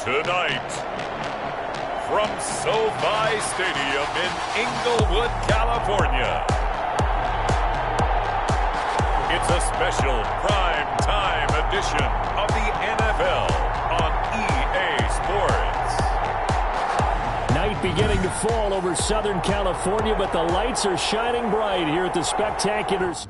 Tonight, from SoFi Stadium in Inglewood, California, it's a special prime time edition of the NFL on EA Sports. Night beginning to fall over Southern California, but the lights are shining bright here at the Spectaculars.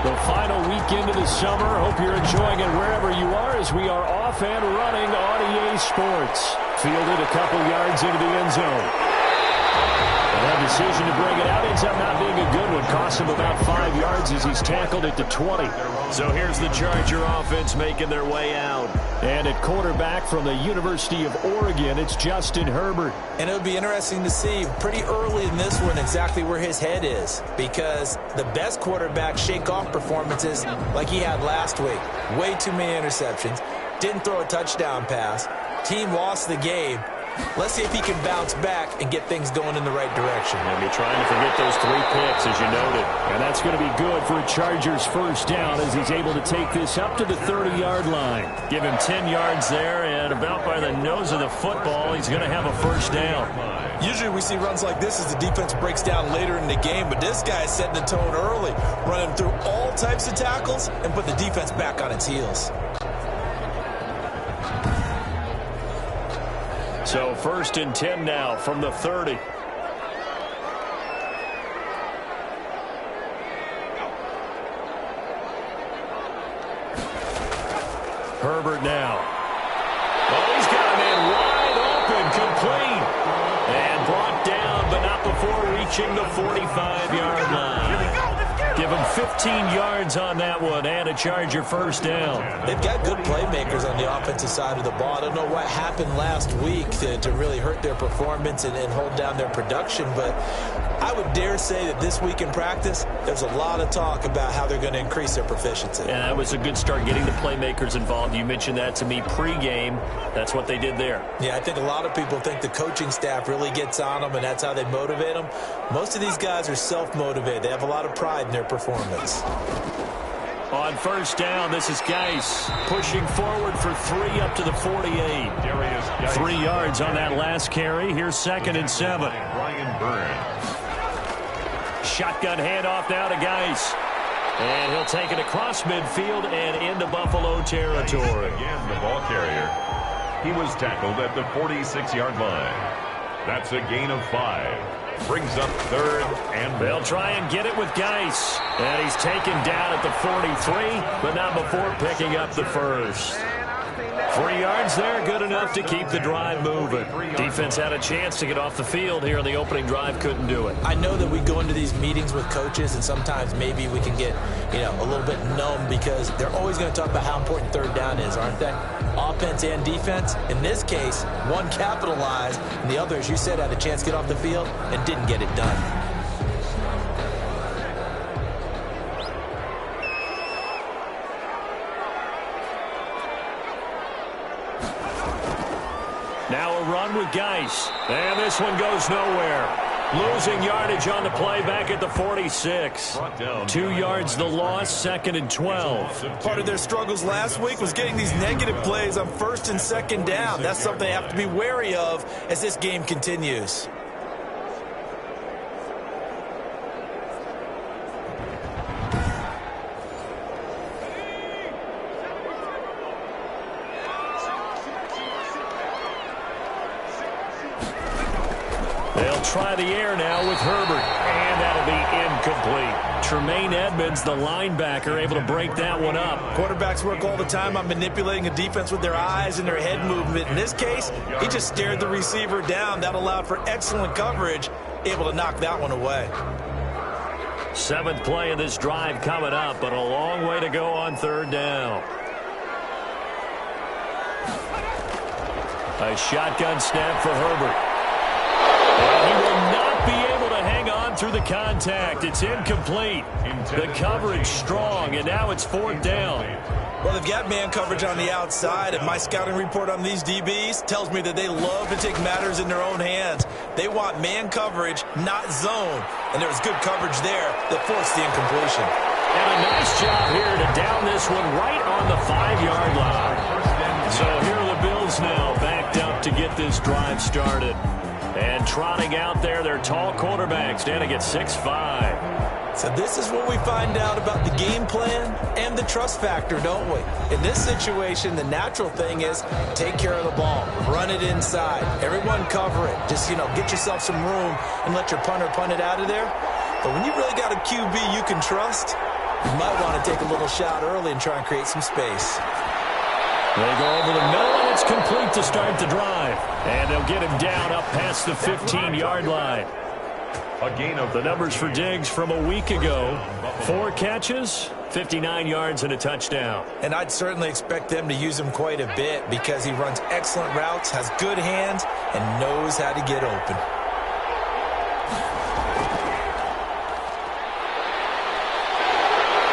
The final weekend of the summer. Hope you're enjoying it wherever you are as we are off and running on EA Sports. Fielded a couple yards into the end zone. And that decision to bring it out ends up not being a good one. Cost him about 5 yards as he's tackled at the 20. So here's the Charger offense making their way out. And at quarterback from the University of Oregon, it's Justin Herbert. And it'll be interesting to see pretty early in this one exactly where his head is, because the best quarterback shake-off performances like he had last week. Way too many interceptions. Didn't throw a touchdown pass. Team lost the game. Let's see if he can bounce back and get things going in the right direction. And you're trying to forget those 3 picks, as you noted. And that's going to be good for a Chargers first down as he's able to take this up to the 30-yard line. Give him 10 yards there, and about by the nose of the football, he's going to have a first down. Usually we see runs like this as the defense breaks down later in the game, but this guy is setting the tone early, running through all types of tackles and put the defense back on its heels. So 1st and 10 now from the 30. Herbert now. Oh, he's got a man wide open, complete. And brought down, but not before reaching the 45-yard line. Give him 15 yards on that one and a Charger first down. They've got good playmakers on the offensive side of the ball. I don't know what happened last week to really hurt their performance and hold down their production, but I would dare say that this week in practice, there's a lot of talk about how they're going to increase their proficiency. Yeah, that was a good start getting the playmakers involved. You mentioned that to me pregame. That's what they did there. Yeah, I think a lot of people think the coaching staff really gets on them, and that's how they motivate them. Most of these guys are self-motivated. They have a lot of pride in their performance. On first down, this is Geis pushing forward for 3 up to the 48. 3 yards on that last carry. Here's 2nd and 7. Brian Burns. Shotgun handoff now to Geis. And he'll take it across midfield and into Buffalo territory. Again, the ball carrier. He was tackled at the 46-yard line. That's a gain of 5. Brings up 3rd and they'll try and get it with Geis. And he's taken down at the 43, but not before picking up the first. 3 yards there, good enough to keep the drive moving. Defense had a chance to get off the field here on the opening drive, couldn't do it. I know that we go into these meetings with coaches, and sometimes maybe we can get, a little bit numb because they're always going to talk about how important 3rd down is, aren't they? Offense and defense. In this case, one capitalized, and the other, as you said, had a chance to get off the field and didn't get it done. Now a run with Geis. And this one goes nowhere. Losing yardage on the play back at the 46. 2 yards the loss, 2nd and 12. Part of their struggles last week was getting these negative plays on 1st and 2nd down. That's something they have to be wary of as this game continues. They'll try the air now with Herbert, and that'll be incomplete. Tremaine Edmonds, the linebacker, able to break that one up. Quarterbacks work all the time on manipulating a defense with their eyes and their head movement. In this case, he just stared the receiver down. That allowed for excellent coverage, able to knock that one away. 7th play of this drive coming up, but a long way to go on 3rd down. A shotgun snap for Herbert. And he will not be able to hang on through the contact. It's incomplete. The coverage strong, and now it's 4th down. Well, they've got man coverage on the outside, and my scouting report on these DBs tells me that they love to take matters in their own hands. They want man coverage, not zone. And there was good coverage there that forced the incompletion. And a nice job here to down this one right on the 5-yard line. So here are the Bills now backed up to get this drive started. And trotting out there, their tall quarterback standing at 6'5". So this is what we find out about the game plan and the trust factor, don't we? In this situation, the natural thing is take care of the ball, run it inside, everyone cover it. Just, get yourself some room and let your punter punt it out of there. But when you really got a QB you can trust, you might want to take a little shot early and try and create some space. They go over the middle, and it's complete to start the drive. And they'll get him down up past the 15-yard line. A gain of the numbers for Diggs from a week ago. 4 catches, 59 yards, and a touchdown. And I'd certainly expect them to use him quite a bit because he runs excellent routes, has good hands, and knows how to get open.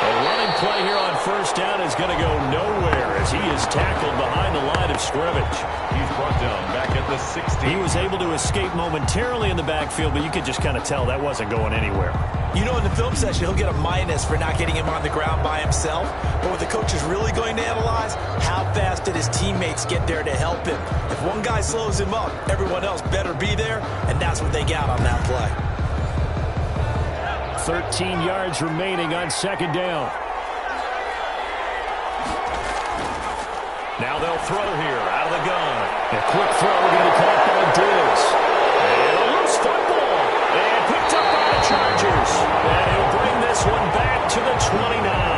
A running play here on 1st down is going to go nowhere as he is tackled behind the line of scrimmage. He's brought down back at the 16. He was able to escape momentarily in the backfield, but you could just kind of tell that wasn't going anywhere. In the film session, he'll get a minus for not getting him on the ground by himself. But what the coach is really going to analyze, how fast did his teammates get there to help him? If one guy slows him up, everyone else better be there, and that's what they got on that play. 13 yards remaining on 2nd down. Now they'll throw here out of the gun. A quick throw going to be caught by Diggs. And a loose football. And picked up by the Chargers. And he'll bring this one back to the 29.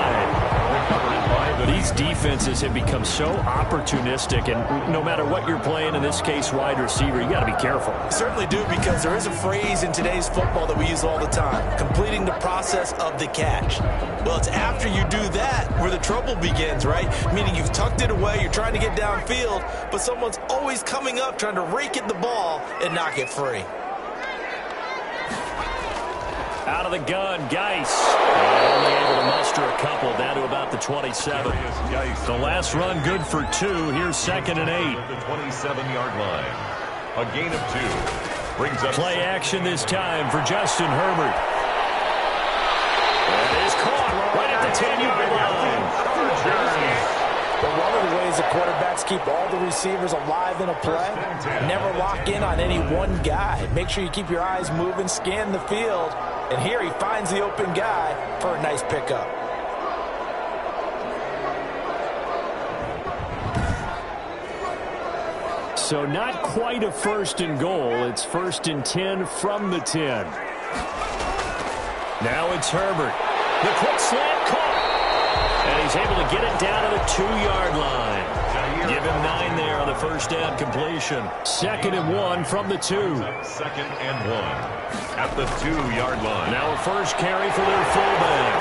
These defenses have become so opportunistic, and no matter what you're playing, in this case wide receiver, you got to be careful. Certainly do, because there is a phrase in today's football that we use all the time, completing the process of the catch. Well, it's after you do that where the trouble begins, right? Meaning you've tucked it away, you're trying to get downfield, but someone's always coming up trying to rake at the ball and knock it free. Out of the gun, Geis. Only able to muster a couple down to about the 27. The last run good for 2. Here's 2nd and 8. The 27-yard line. A gain of 2. Brings up play action this time for Justin Herbert. That is caught right at the 10-yard line. But one of the ways the quarterbacks keep all the receivers alive in a play, never lock in on any one guy. Make sure you keep your eyes moving, scan the field, and here he finds the open guy for a nice pickup. So not quite a 1st and goal. It's 1st and 10 from the 10. Now it's Herbert. The quick slant caught. And he's able to get it down to the 2-yard line. Give him 9 there on the 1st down completion. 2nd and 1 from the 2. 2nd and 1 at the 2-yard line. Now a first carry for their fullback.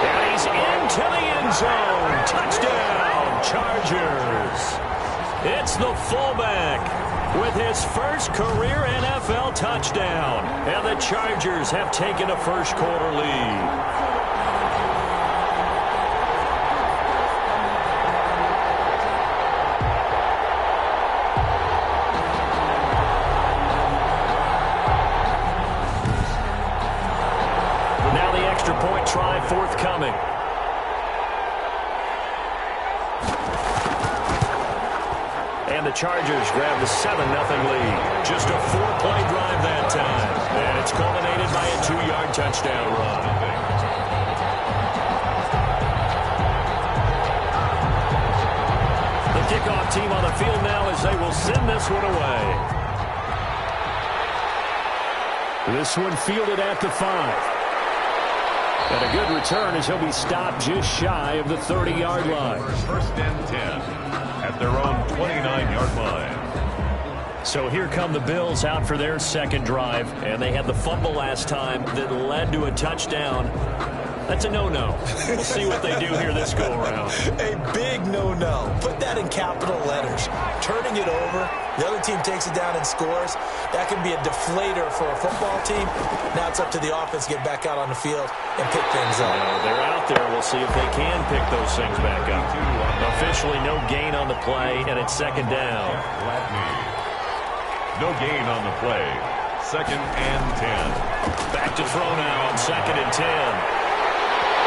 And he's into the end zone. Touchdown, Chargers. It's the fullback with his first career NFL touchdown. And the Chargers have taken a first-quarter lead. Point try forthcoming. And the Chargers grab the 7-0 lead. Just a 4-play drive that time. And it's culminated by a 2-yard touchdown run. The kickoff team on the field now as they will send this one away. This one fielded at the 5. And a good return as he'll be stopped just shy of the 30-yard line. 1st and 10 at their own 29-yard line. So here come the Bills out for their 2nd drive. And they had the fumble last time that led to a touchdown. That's a no-no. We'll see what they do here this go-around. A big no-no. Put that in capital letters. Turning it over, the other team takes it down and scores. That can be a deflator for a football team. Now it's up to the offense to get back out on the field and pick things up. They're out there. We'll see if they can pick those things back up. Officially no gain on the play, and it's second down. No gain on the play. Second and 10. Back to throw now on second and 10.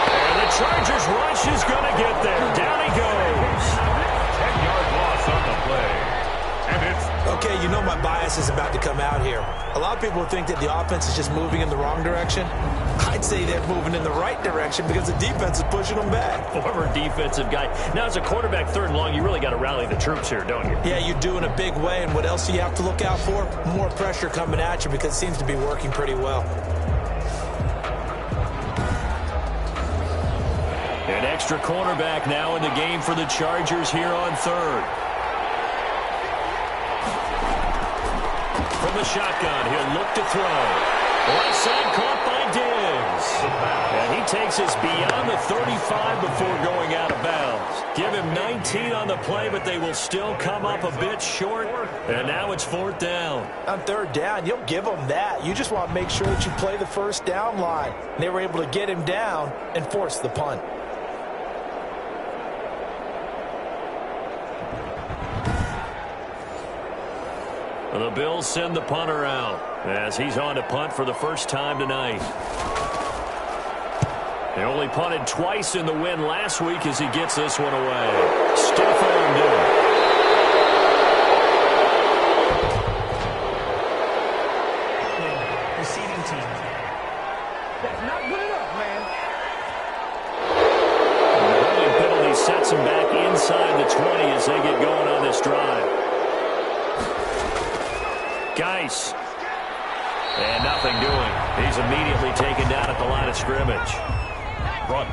And the Chargers rush is going to get there. Down he goes. 10-yard loss on the play. And it's... Okay, you know my bias is about to come out here. A lot of people think that the offense is just moving in the wrong direction. I'd say they're moving in the right direction because the defense is pushing them back. Former defensive guy. Now, as a quarterback, third and long, you really got to rally the troops here, don't you? Yeah, you do in a big way. And what else do you have to look out for? More pressure coming at you because it seems to be working pretty well. An extra cornerback now in the game for the Chargers here on third. From the shotgun, he'll look to throw. Left side caught by Diggs. And he takes us beyond the 35 before going out of bounds. Give him 19 on the play, but they will still come up a bit short. And now it's fourth down. On third down, you'll give them that. You just want to make sure that you play the first down line. They were able to get him down and force the punt. The Bills send the punter out as he's on to punt for the first time tonight. They only punted twice in the win last week as he gets this one away. Stiff armed in. Receiving team. That's not good enough, man. And the holding penalty sets him back inside the 20 as they get going on this drive. Geis. And nothing doing. He's immediately taken down at the line of scrimmage.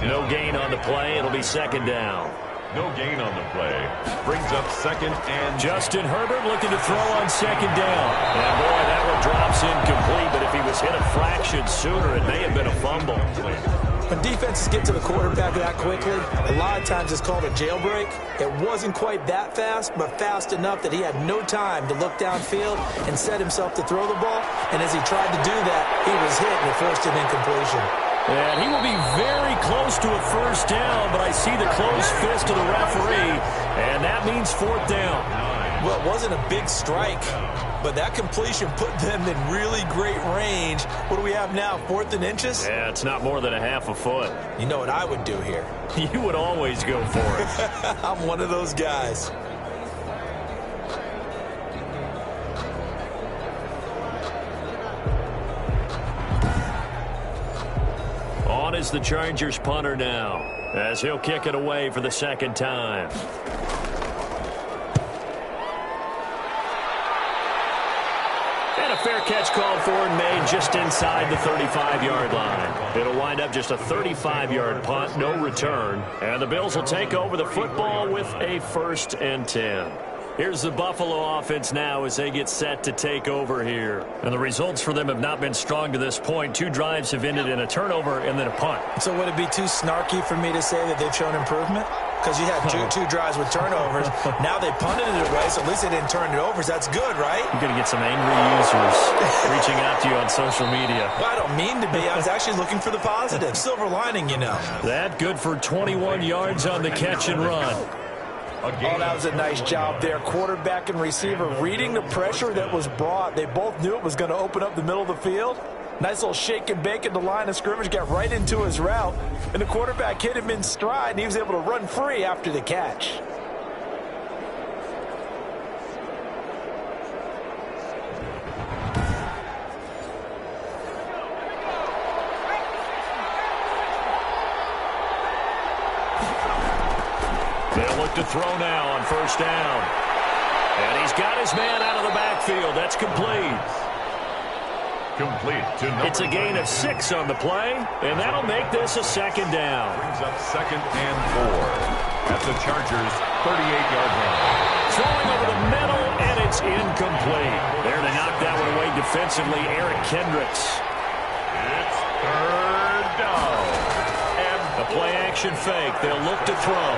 No gain on the play. It'll be second down. No gain on the play. Brings up second and... Justin Herbert looking to throw on second down. And boy, that one drops incomplete, but if he was hit a fraction sooner, it may have been a fumble. When defenses get to the quarterback that quickly, a lot of times it's called a jailbreak. It wasn't quite that fast, but fast enough that he had no time to look downfield and set himself to throw the ball. And as he tried to do that, he was hit and it forced an incompletion. And he will be very close to a first down, but I see the closed fist of the referee, and that means fourth down. Well, it wasn't a big strike, but that completion put them in really great range. What do we have now, 4th and inches? Yeah, it's not more than a half a foot. You know what I would do here? You would always go for it. I'm one of those guys. On is the Chargers punter now, as he'll kick it away for the second time. And a fair catch called for and made just inside the 35-yard line. It'll wind up just a 35-yard punt, no return. And the Bills will take over the football with a 1st and 10. Here's the Buffalo offense now as they get set to take over here. And the results for them have not been strong to this point. 2 drives have ended in a turnover and then a punt. So would it be too snarky for me to say that they've shown improvement? Because you had two drives with turnovers. Now they punted it away, so at least they didn't turn it over. So that's good, right? You're going to get some angry users reaching out to you on social media. Well, I don't mean to be. I was actually looking for the positive. Silver lining, you know. That good for 21 yards on the catch and run. Oh, that was a nice job there. Quarterback and receiver reading the pressure that was brought. They both knew it was going to open up the middle of the field. Nice little shake and bake at the line of scrimmage, got right into his route, and the quarterback hit him in stride, and he was able to run free after the catch. They'll look to throw now on first down. And he's got his man out of the backfield. That's complete. It's a gain of 6 on the play, and that'll make this a second down. Brings up second and 4 at the Chargers' 38-yard line. Throwing over the middle, and it's incomplete. There to knock that one away defensively, Eric Kendricks. It's third down. Play-action fake. They'll look to throw.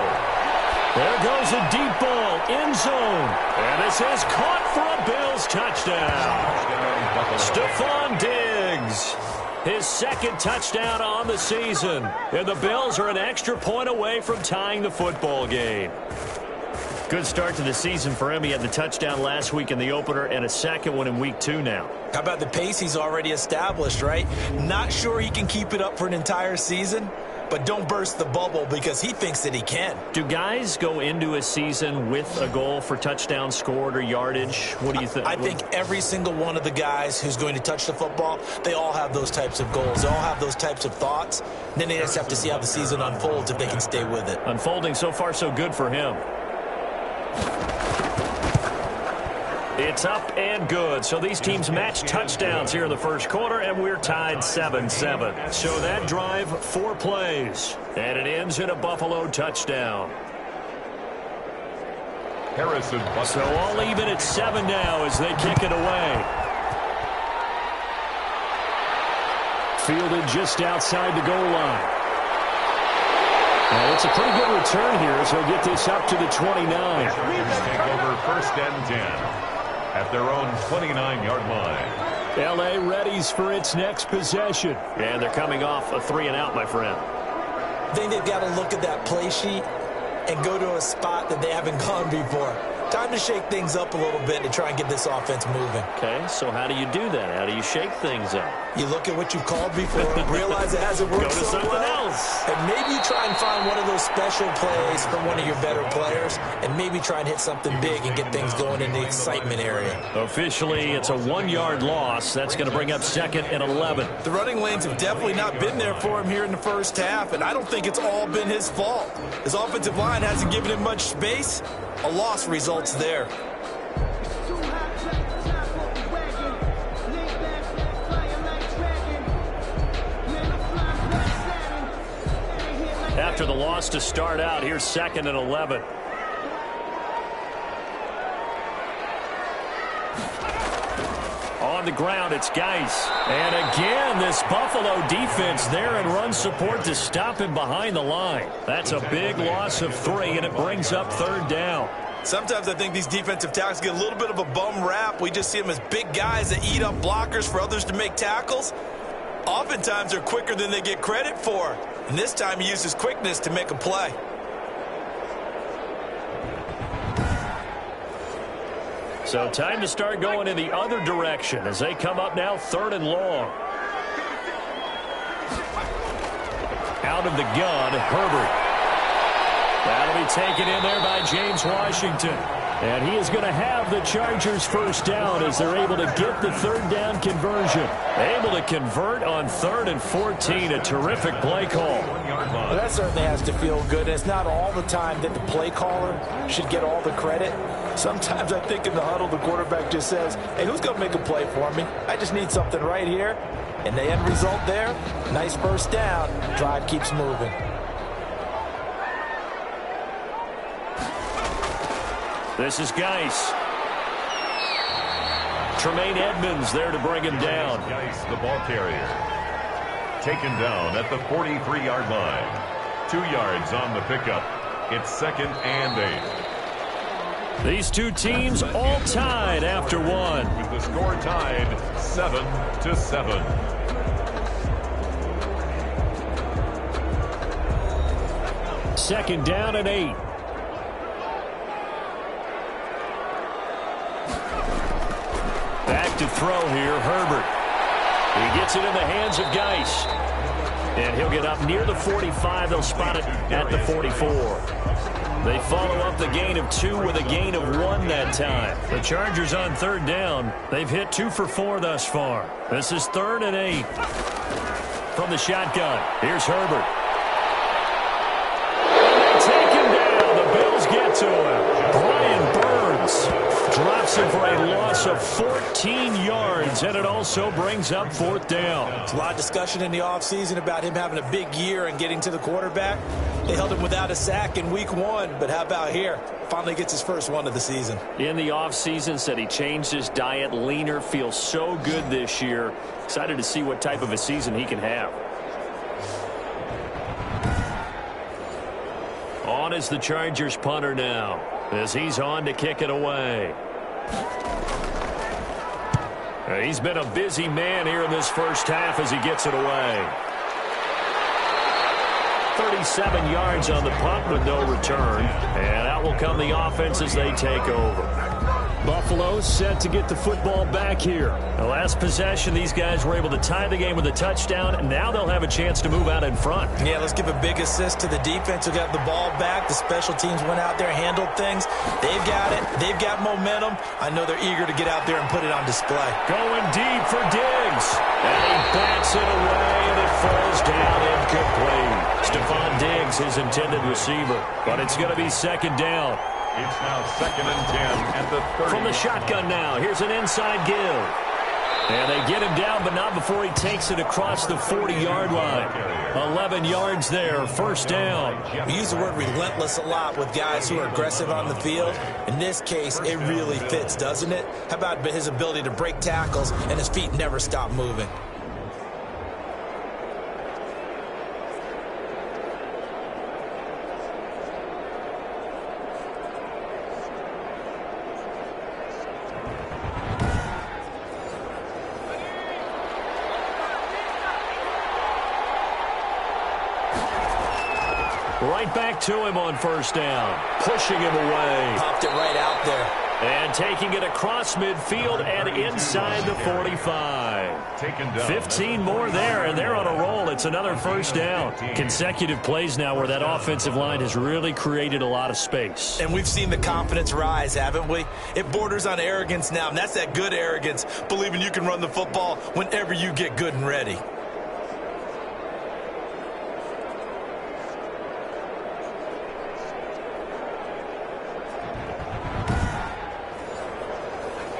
There goes a deep ball, end zone. And this is caught for a Bills touchdown. Stephon Diggs, his second touchdown on the season. And the Bills are an extra point away from tying the football game. Good start to the season for him. He had the touchdown last week in the opener and a second one in week 2 now. How about the pace he's already established, right? Not sure he can keep it up for an entire season, but don't burst the bubble because he thinks that he can. Do guys go into a season with a goal for touchdown scored or yardage? What do you think? I think every single one of the guys who's going to touch the football, they all have those types of goals. They all have those types of thoughts. Then they just have to see how the season unfolds if they can stay with it. Unfolding so far so good for him. It's up and good. So these teams match touchdowns here in the first quarter, and we're tied 7-7. So that drive, 4 plays, and it ends in a Buffalo touchdown. Harrison. So all even at 7 now as they kick it away. Fielded just outside the goal line. It's a pretty good return here, so he'll get this up to the 29. Take over 1st and 10 at their own 29-yard line. L.A. readies for its next possession. And they're coming off a 3-and-out, my friend. I think they've got to look at that play sheet and go to a spot that they haven't gone before. Time to shake things up a little bit to try and get this offense moving. Okay, so how do you do that? How do you shake things up? You look at what you've called before, realize it hasn't worked so something well, else. And maybe you try and find one of those special plays from one of your better players, and maybe try and hit something big and get things going in the excitement area. Officially, it's a 1-yard loss. That's going to bring up 2nd and 11. The running lanes have definitely not been there for him here in the first half, and I don't think it's all been his fault. His offensive line hasn't given him much space. A loss results there. After the loss to start out, here's 2nd and 11. On the ground, it's Geis. And again, this Buffalo defense there in run support to stop him behind the line. That's a big loss of 3, and it brings up 3rd down. Sometimes I think these defensive tackles get a little bit of a bum rap. We just see them as big guys that eat up blockers for others to make tackles. Oftentimes they're quicker than they get credit for. And this time he uses quickness to make a play. So time to start going in the other direction as they come up now 3rd and long. Out of the gun, Herbert. That'll be taken in there by James Washington. And he is going to have the Chargers first down as they're able to get the 3rd down conversion. Able to convert on 3rd and 14. A terrific play call. Well, that certainly has to feel good. And it's not all the time that the play caller should get all the credit. Sometimes I think in the huddle the quarterback just says, hey, who's going to make a play for me? I just need something right here. And the end result there, nice first down. Drive keeps moving. This is Geis. Tremaine Edmonds there to bring him down. Geis, the ball carrier. Taken down at the 43-yard line. 2 yards on the pickup. It's 2nd and 8. These two teams all tied after 1. With the score tied 7-7. Second down and 8. Back to throw here, Herbert. He gets it in the hands of Geis. And he'll get up near the 45. They'll spot it at the 44. They follow up the gain of 2 with a gain of 1 that time. The Chargers on 3rd down. They've hit 2 for 4 thus far. This is 3rd and 8. From the shotgun, here's Herbert. Take him down. The Bills get to him. Brian Burns drops him for a loss of 14 yards, and it also brings up 4th down. There's a lot of discussion in the offseason about him having a big year and getting to the quarterback. They held him without a sack in week 1, but how about here? Finally gets his first one of the season. In the offseason, said he changed his diet, leaner, feels so good this year. Excited to see what type of a season he can have. On is the Chargers punter now, as he's on to kick it away. He's been a busy man here in this first half as he gets it away. 37 yards on the punt with no return. And out will come the offense as they take over. Buffalo set to get the football back here. The last possession, these guys were able to tie the game with a touchdown, and now they'll have a chance to move out in front. Yeah, let's give a big assist to the defense who got the ball back. The special teams went out there, handled things. They've got it. They've got momentum. I know they're eager to get out there and put it on display. Going deep for Diggs. And he bats it away, and it falls down incomplete. Stephon Diggs, his intended receiver. But it's going to be second down. It's now 2nd and 10 at the 30. From the shotgun now, here's an inside give. And they get him down, but not before he takes it across the 40-yard line. 11 yards there, first down. We use the word relentless a lot with guys who are aggressive on the field. In this case, it really fits, doesn't it? How about his ability to break tackles and his feet never stop moving? Right back to him on first down. Pushing him away. Popped it right out there. And taking it across midfield and inside the 45. 15 more there, and they're on a roll. It's another first down. Consecutive plays now where that offensive line has really created a lot of space. And we've seen the confidence rise, haven't we? It borders on arrogance now, and that's that good arrogance, believing you can run the football whenever you get good and ready.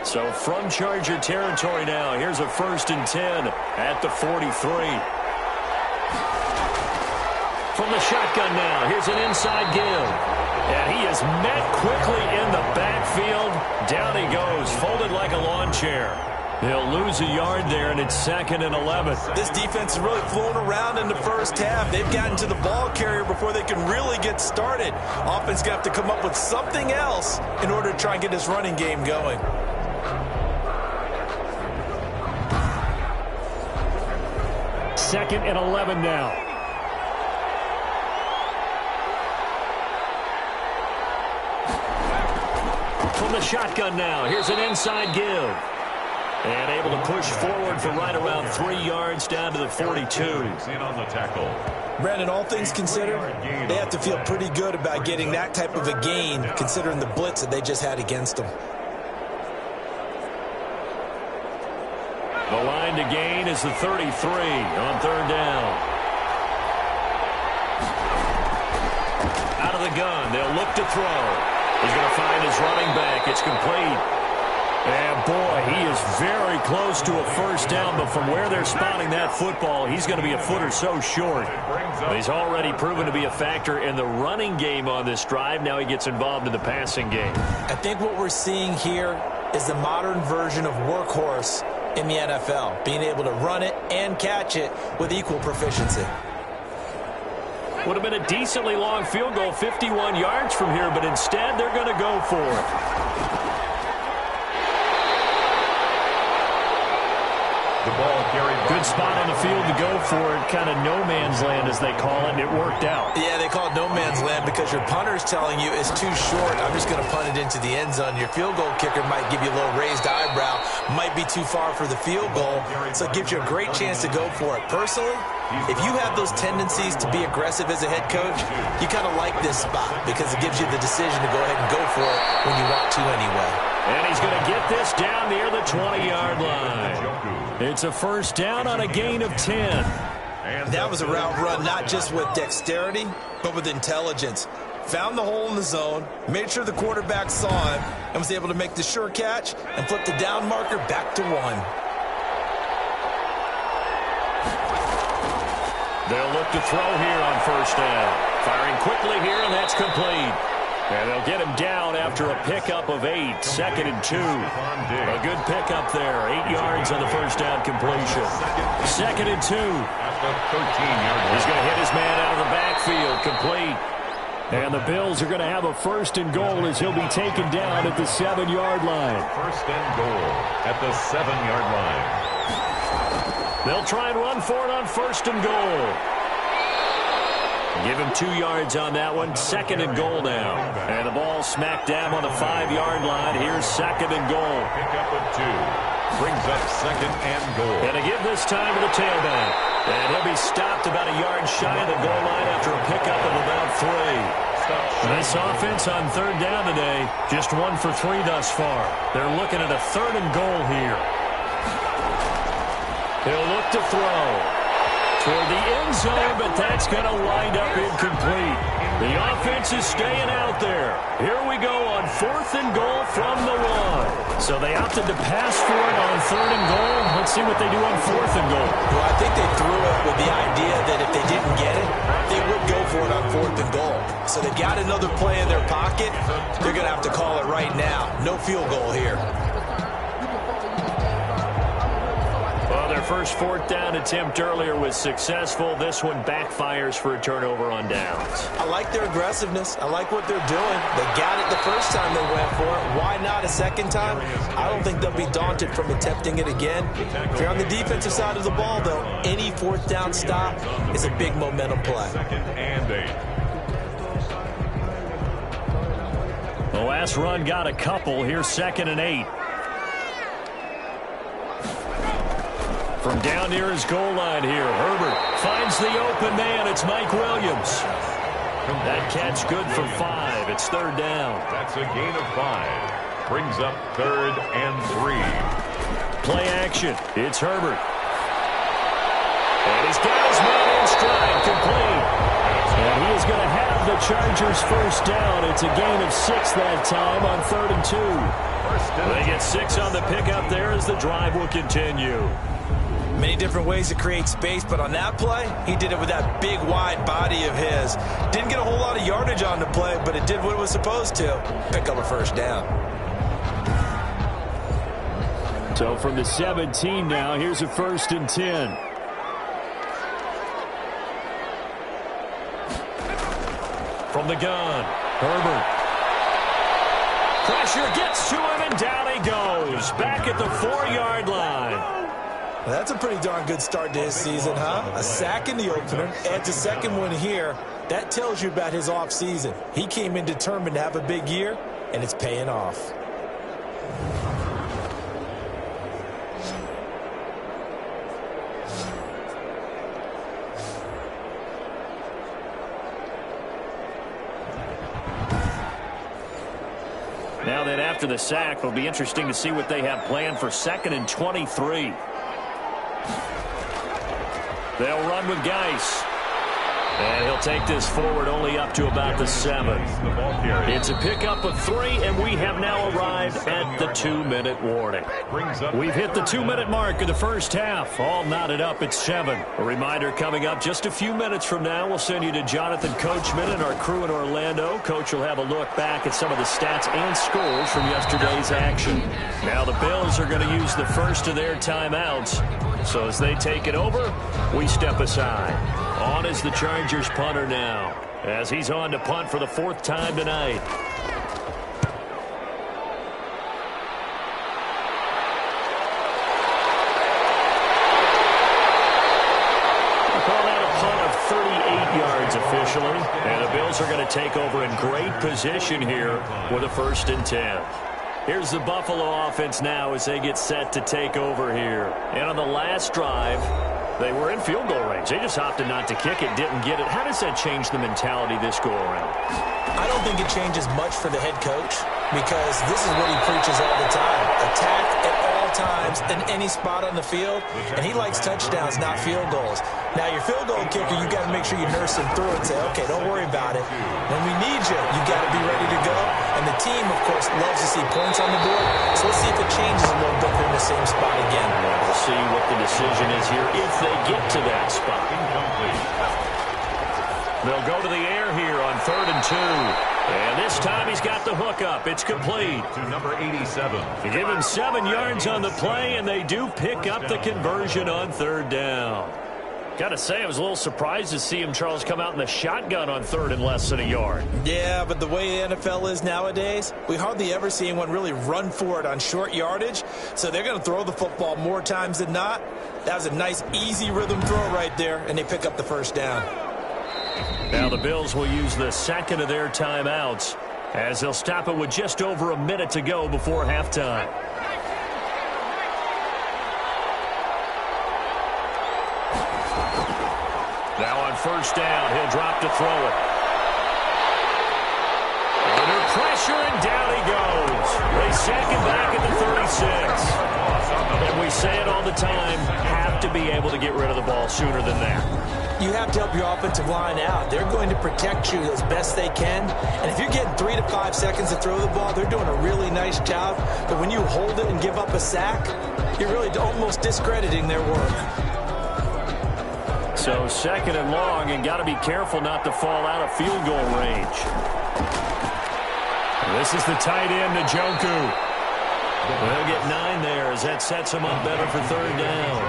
So from Charger territory now, here's a 1st and 10 at the 43. From the shotgun now, here's an inside give. And he is met quickly in the backfield. Down he goes, folded like a lawn chair. He'll lose a yard there, and it's 2nd and 11. This defense is really flown around in the first half. They've gotten to the ball carrier before they can really get started. Offense going to have to come up with something else in order to try and get this running game going. 2nd and 11 now. From the shotgun now, here's an inside give. And able to push forward for right around 3 yards down to the 42. In on the tackle. Brandon, all things considered, they have to feel pretty good about getting that type of a gain considering the blitz that they just had against them. The line to gain is the 33 on 3rd down. Out of the gun, they'll look to throw. He's going to find his running back. It's complete. And, boy, he is very close to a first down, but from where they're spotting that football, he's going to be a foot or so short. But he's already proven to be a factor in the running game on this drive. Now he gets involved in the passing game. I think what we're seeing here is the modern version of workhorse in the NFL, being able to run it and catch it with equal proficiency. Would have been a decently long field goal, 51 yards from here, but instead they're going to go for it. The ball carried. Good spot on the field to go for it, kind of no man's land as they call it, and it worked out. Yeah, they call it no man's land because your punter's telling you it's too short. I'm just going to punt it into the end zone. Your field goal kicker might give you a little raised eyebrow, might be too far for the field goal, so it gives you a great chance to go for it. Personally, if you have those tendencies to be aggressive as a head coach, you kind of like this spot because it gives you the decision to go ahead and go for it when you want to anyway. And he's going to get this down near the 20-yard line. It's a first down on a gain of 10. And that was a route run not just with dexterity, but with intelligence. Found the hole in the zone, made sure the quarterback saw him, and was able to make the sure catch and flip the down marker back to 1. They'll look to throw here on first down. Firing quickly here, and that's complete. And they'll get him down after a pickup of 8. 2nd and 2. A good pickup there. 8 yards on the first down completion. 2nd and 2. At the 13-yard line. He's going to hit his man out of the backfield. Complete. And the Bills are going to have a first and goal as he'll be taken down at the 7-yard line. First and goal at the 7-yard line. They'll try and run for it on first and goal. Give him 2 yards on that one. Second and goal now. And the ball smack dab on the 5-yard line. Here's second and goal. Pick up of 2. Brings up second and goal. And to give this time to the tailback. And he'll be stopped about a yard shy of the goal line after a pickup of about 3. This offense on third down today, just 1 for 3 thus far. They're looking at a third and goal here. He'll look to throw toward the end zone, but that's going to wind up incomplete. The offense is staying out there. Here we go on fourth and goal from the 1. So they opted to pass for it on third and goal. Let's see what they do on fourth and goal. Well, I think they threw it with the idea that if they didn't get it, they would go for it on fourth and goal. So they've got another play in their pocket. They're going to have to call it right now. No field goal here. Their first fourth down attempt earlier was successful. This one backfires for a turnover on downs. I like their aggressiveness. I like what they're doing. They got it the first time they went for it. Why not a second time? I don't think they'll be daunted from attempting it again. If you're on the defensive side of the ball, though, any fourth down stop is a big momentum play. Second and 8. The last run got a couple. Here's second and 8. From down near his goal line here, Herbert finds the open man. It's Mike Williams. That catch good for 5. It's third down. That's a gain of 5. Brings up third and 3. Play action. It's Herbert. And he's got his man in stride, complete. And he is going to have the Chargers first down. It's a gain of 6 that time on third and 2. They get 6 on the pickup there as the drive will continue. Many different ways to create space, but on that play, he did it with that big, wide body of his. Didn't get a whole lot of yardage on the play, but it did what it was supposed to. Pick up a first down. So from the 17 now, here's a first and 10. From the gun, Herbert. Pressure gets to him, and down he goes. Back at the 4-yard line. That's a pretty darn good start to his season, huh? A sack in the opener, adds a second one here. That tells you about his offseason. He came in determined to have a big year, and it's paying off. Now then, after the sack, it'll be interesting to see what they have planned for second and 23. They'll run with Geis. And he'll take this forward only up to about the 7. It's a pickup of 3, and we have now arrived at the 2-minute warning. We've hit the 2-minute mark of the first half. All knotted up at 7. A reminder coming up just a few minutes from now. We'll send you to Jonathan Coachman and our crew in Orlando. Coach will have a look back at some of the stats and scores from yesterday's action. Now the Bills are going to use the first of their timeouts. So as they take it over, we step aside. On is the Chargers punter now, as he's on to punt for the 4th time tonight. We'll call that a punt of 38 yards officially, and the Bills are going to take over in great position here with a 1st and 10. Here's the Buffalo offense now as they get set to take over here. And on the last drive, they were in field goal range. They just opted not to kick it, didn't get it. How does that change the mentality this go-around? I don't think it changes much for the head coach because this is what he preaches all the time. Attack at all times in any spot on the field, and he likes touchdowns, not field goals. Now, your field goal kicker, you got to make sure you nurse him through and say, okay, don't worry about it. When we need you, you got to be ready to go. And the team, of course, loves to see points on the board. So let's see if it changes a little bit in the same spot again. We'll see what the decision is here if they get to that spot. They'll go to the air here on 3rd and 2. And this time he's got the hookup. It's complete. To number 87. You give him 7 yards on the play, and they do pick up the conversion on 3rd down. Gotta say, I was a little surprised to see him, Charles, come out in the shotgun on 3rd and less than a yard. Yeah, but the way the NFL is nowadays, we hardly ever see anyone really run for it on short yardage. So they're going to throw the football more times than not. That was a nice, easy rhythm throw right there, and they pick up the first down. Now the Bills will use the second of their timeouts as they'll stop it with just over a minute to go before halftime. Now on first down, he'll drop to throw it. Under pressure, and down he goes. They sack him back at the 36. And we say it all the time, have to be able to get rid of the ball sooner than that. You have to help your offensive line out. They're going to protect you as best they can. And if you're getting 3 to 5 seconds to throw the ball, they're doing a really nice job. But when you hold it and give up a sack, you're really almost discrediting their work. So second and long, and got to be careful not to fall out of field goal range. This is the tight end, Njoku. They'll get 9 there as that sets him up better for 3rd down.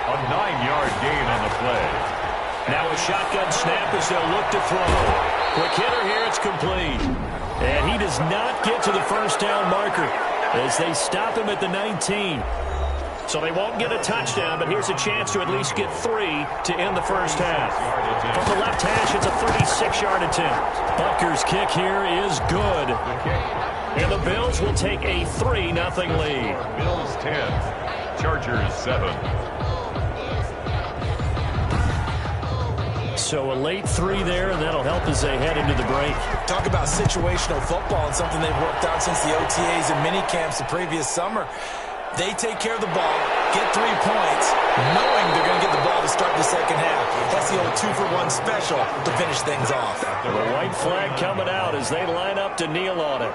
A 9-yard gain on the play. Now a shotgun snap as they'll look to throw. Quick hitter here, it's complete. And he does not get to the first down marker as they stop him at the 19. So they won't get a touchdown, but here's a chance to at least get 3 to end the first half. From the left hash, it's a 36-yard attempt. Butker's kick here is good. And the Bills will take a 3-0 lead. Bills 10, Chargers 7. So a late 3 there, and that'll help as they head into the break. Talk about situational football and something they've worked out since the OTAs and mini camps the previous summer. They take care of the ball, get 3 points, knowing they're going to get the ball to start the second half. That's the old 2-for-1 special to finish things off. The white flag coming out as they line up to kneel on it.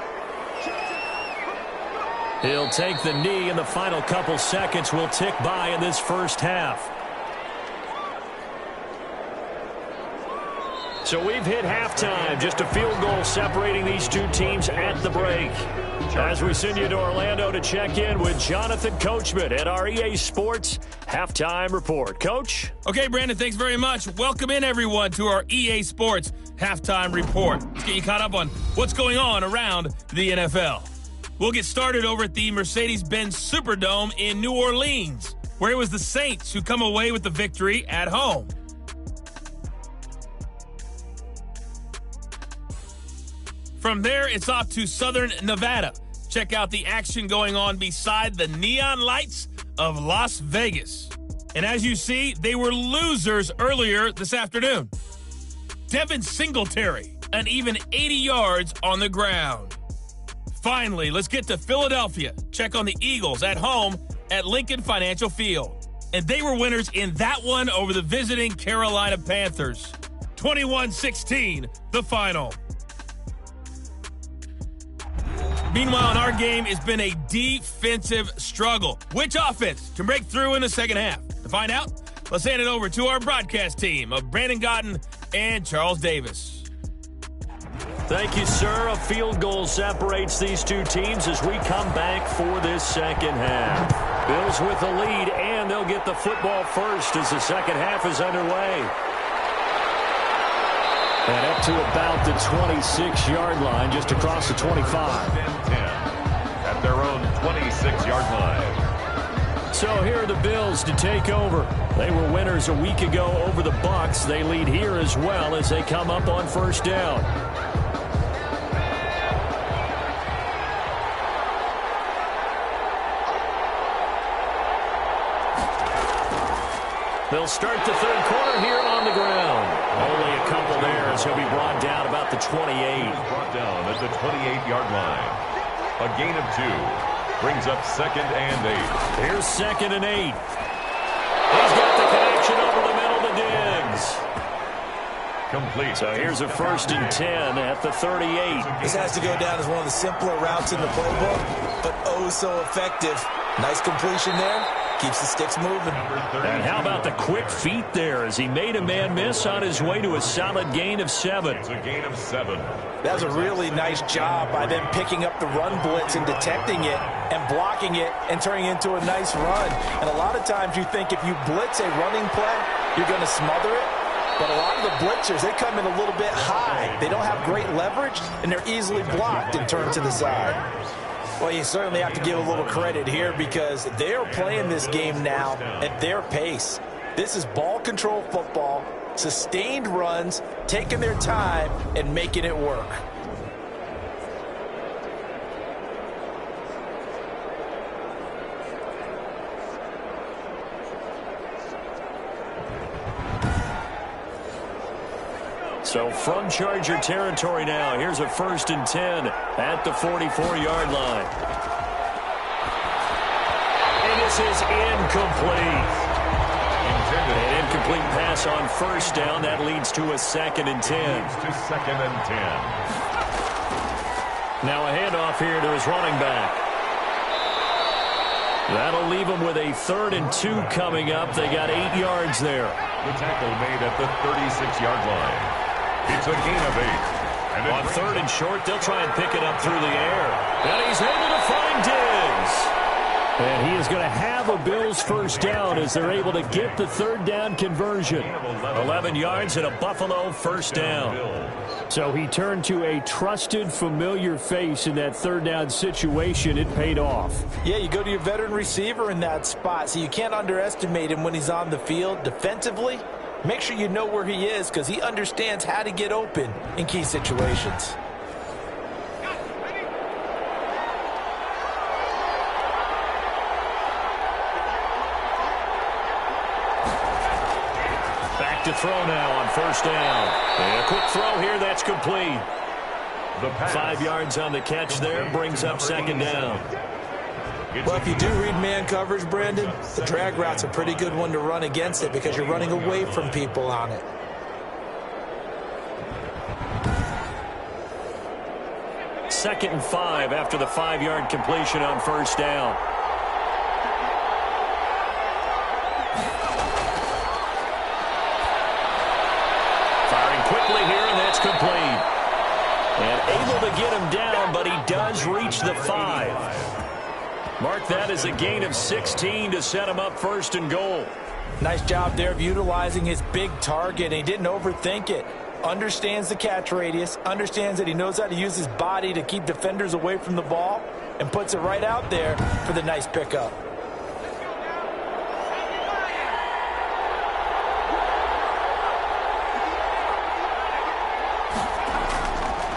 He'll take the knee, and the final couple seconds will tick by in this first half. So we've hit halftime, just a field goal separating these two teams at the break. As we send you to Orlando to check in with Jonathan Coachman at our EA Sports Halftime Report. Coach? Okay, Brandon, thanks very much. Welcome in, everyone, to our EA Sports Halftime Report. Let's get you caught up on what's going on around the NFL. We'll get started over at the Mercedes-Benz Superdome in New Orleans, where it was the Saints who come away with the victory at home. From there, it's off to Southern Nevada. Check out the action going on beside the neon lights of Las Vegas. And as you see, they were losers earlier this afternoon. Devin Singletary, an even 80 yards on the ground. Finally, let's get to Philadelphia. Check on the Eagles at home at Lincoln Financial Field. And they were winners in that one over the visiting Carolina Panthers. 21-16, the final. Meanwhile, in our game, it's been a defensive struggle. Which offense can break through in the second half? To find out, let's hand it over to our broadcast team of Brandon Gotten and Charles Davis. Thank you, sir. A field goal separates these two teams as we come back for this second half. Bills with the lead, and they'll get the football first as the second half is underway. And up to about the 26-yard line, just across the 25. 10 at their own 26-yard line. So here are the Bills to take over. They were winners a week ago over the Bucs. They lead here as well as they come up on first down. They'll start the third quarter here on the ground. Only a couple there as he'll be brought down about the 28. Brought down at the 28-yard line. A gain of 2 brings up 2nd and 8. Here's 2nd and 8. He's got the connection over the middle to Diggs. Complete. So here's a 1st and 10 at the 38. This has to go down as one of the simpler routes in the playbook, but oh so effective. Nice completion there. Keeps the sticks moving. And how about the quick feet there as he made a man miss on his way to a solid gain of 7. It's a gain of 7. That was a really nice job by them picking up the run blitz and detecting it and blocking it and turning it into a nice run. And a lot of times you think if you blitz a running play, you're going to smother it. But a lot of the blitzers, they come in a little bit high. They don't have great leverage, and they're easily blocked and turned to the side. Well, you certainly have to give a little credit here because they're playing this game now at their pace. This is ball control football, sustained runs, taking their time, and making it work. So from Charger territory now, here's a 1st and 10 at the 44-yard line. And this is incomplete. An incomplete pass on 1st down. That leads to a 2nd and 10. Now a handoff here to his running back. That'll leave him with a 3rd and 2 coming up. They got 8 yards there. The tackle made at the 36-yard line. It's a gain of 8. And on 3rd and short, they'll try and pick it up through the air. And he's able to find Diggs. And he is going to have a Bills 1st down as they're able to get the 3rd down conversion. 11 yards and a Buffalo 1st down. So he turned to a trusted, familiar face in that 3rd down situation. It paid off. Yeah, you go to your veteran receiver in that spot, so you can't underestimate him when he's on the field defensively. Make sure you know where he is because he understands how to get open in key situations. Back to throw now on 1st down. And a quick throw here, that's complete. 5 yards on the catch there, brings up 2nd down. Well, if you do read man coverage, Brandon, the drag route's a pretty good one to run against it because you're running away from people on it. Second and 5 after the 5-yard completion on 1st down. Firing quickly here, and that's complete. And able to get him down, but he does reach the 5. Mark that as a gain of 16 to set him up 1st and goal. Nice job there of utilizing his big target. And he didn't overthink it. Understands the catch radius. Understands that he knows how to use his body to keep defenders away from the ball. And puts it right out there for the nice pickup.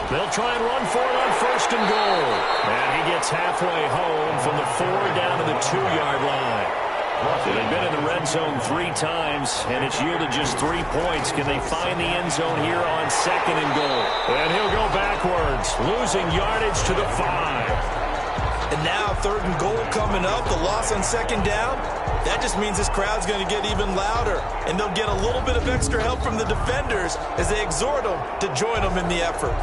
They'll try and run for it on 1st and goal. And he gets halfway home from the 4 down to the 2-yard line. So they've been in the red zone 3 times, and it's yielded just 3 points. Can they find the end zone here on 2nd and goal? And he'll go backwards, losing yardage to the 5. And now 3rd and goal coming up, the loss on 2nd down. That just means this crowd's going to get even louder, and they'll get a little bit of extra help from the defenders as they exhort them to join them in the effort.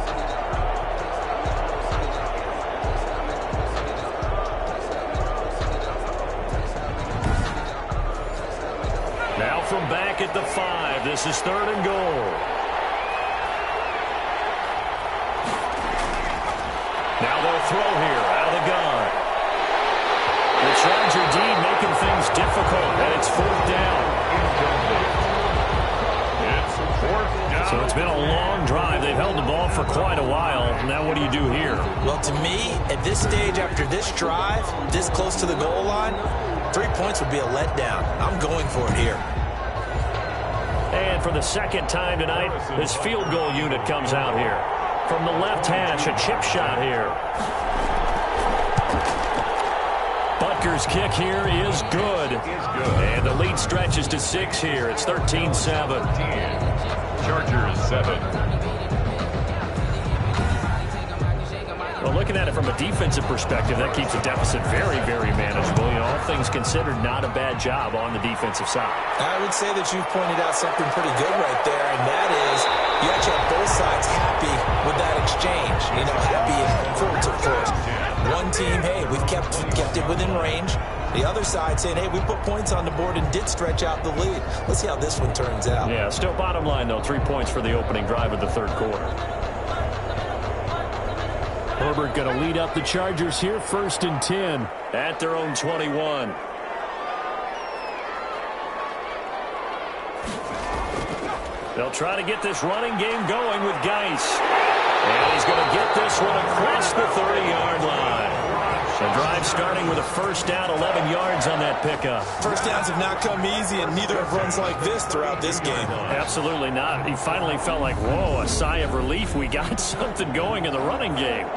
Now from back at the 5, this is 3rd and goal. Now they'll throw here out of the gun. The Charger D making things difficult, and it's 4th down. It's 4th down. So it's been a long drive. They've held the ball for quite a while. Now what do you do here? Well, to me, at this stage, after this drive, this close to the goal line, 3 points would be a letdown. I'm going for it here. And for the 2nd time tonight, this field goal unit comes out here. From the left hash, a chip shot here. Butker's kick here is good. And the lead stretches to 6 here. It's 13-7. Chargers 7. Well, looking at it from a defensive perspective, that keeps the deficit very, very manageable. You know, all things considered, not a bad job on the defensive side. I would say that you've pointed out something pretty good right there, and that is you actually have both sides happy with that exchange. You know, happy in quotes, of course. One team, hey, we've kept it within range. The other side saying, hey, we put points on the board and did stretch out the lead. Let's see how this one turns out. Yeah, still bottom line, though, 3 points for the opening drive of the 3rd quarter. Herbert going to lead up the Chargers here, 1st and 10 at their own 21. They'll try to get this running game going with Geis. And he's going to get this one across the 30-yard line. The drive starting with a 1st down, 11 yards on that pickup. First downs have not come easy, and neither have runs like this throughout this game. Absolutely not. He finally felt like, whoa, a sigh of relief. We got something going in the running game.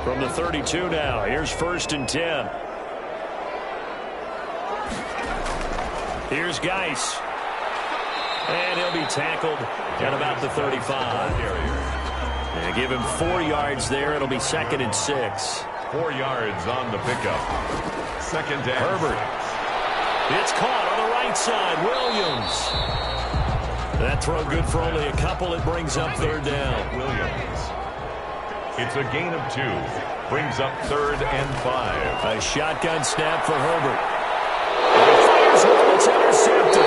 From the 32 now, here's 1st and 10. Here's Geis. And he'll be tackled at about the 35. And give him 4 yards there. It'll be 2nd and 6. 4 yards on the pickup. 2nd down. Herbert. It's caught on the right side. Williams. That throw good for only a couple. It brings up 3rd down. Williams. It's a gain of 2. Brings up 3rd and 5. A shotgun snap for Herbert. Fires one. It's intercepted.